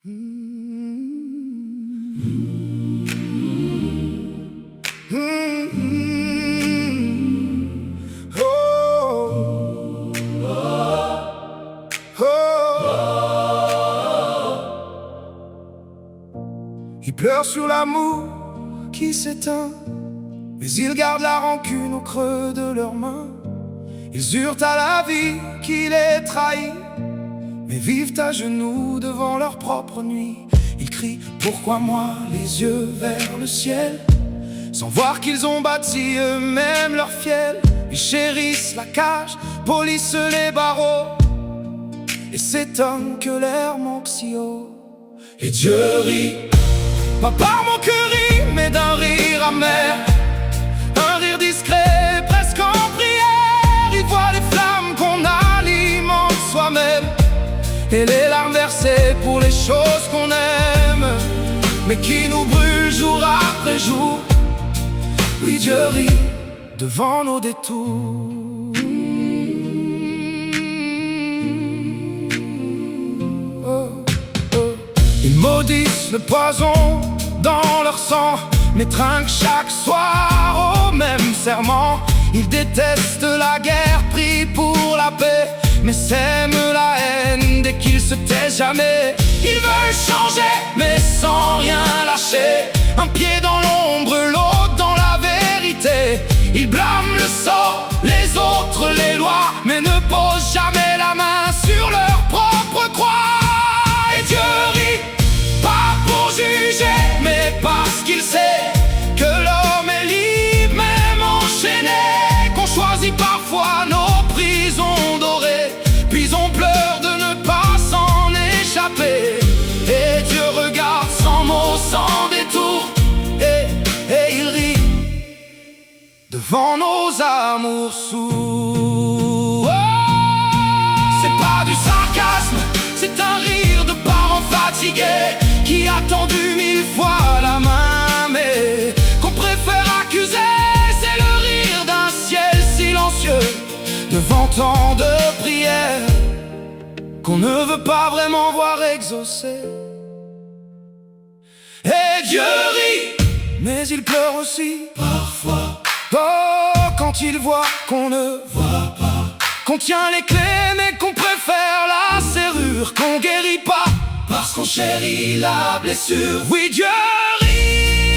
Ils pleurent sur l'amour qui s'éteint, mais ils gardent la rancune au creux de leurs mains. Ils hurlent à la vie qui les trahit, mais vivent à genoux devant leur propre nuit. Ils crient « Pourquoi moi ?» les yeux vers le ciel, sans voir qu'ils ont bâti eux-mêmes leur fiel. Ils chérissent la cage, polissent les barreaux, et s'étonnent que l'air manque si haut. Et Dieu rit, pas par mon cœur rit, mais d'un rire amer, un rire discret, presque en prière. Il voit les flammes qu'on alimente soi-même, et les larmes versées pour les choses qu'on aime, mais qui nous brûlent jour après jour. Oui, Dieu rit devant nos détours. Ils maudissent le poison dans leur sang, mais trinquent chaque soir au même serment. Ils détestent la guerre, prient pour la paix, mais sèment la haine dès qu'ils se taisent jamais. Ils veulent changer, mais sans rien lâcher, un pied dans l'ombre, l'autre dans la vérité. Ils blâment le sort, les autres les lois, mais ne posent jamais la main sur leur propre croix. Et Dieu rit, pas pour juger, mais parce qu'il sait que l'homme est libre, même enchaîné, qu'on choisit parfois nos prisons dorées, puis on pleure de ne pas s'en échapper. Et Dieu regarde sans mots, sans détour, et il rit devant nos amours sourds. Oh, c'est pas du sarcasme, c'est un rire de parents fatigués qui a tendu 1000 fois la main, mais qu'on préfère accuser. C'est le rire d'un ciel silencieux devant tant de prières qu'on ne veut pas vraiment voir exaucer. Et Dieu rit, mais il pleure aussi parfois. Oh, quand il voit qu'on ne voit pas, qu'on tient les clés mais qu'on préfère la serrure, qu'on guérit pas parce qu'on chérit la blessure. Oui, Dieu rit.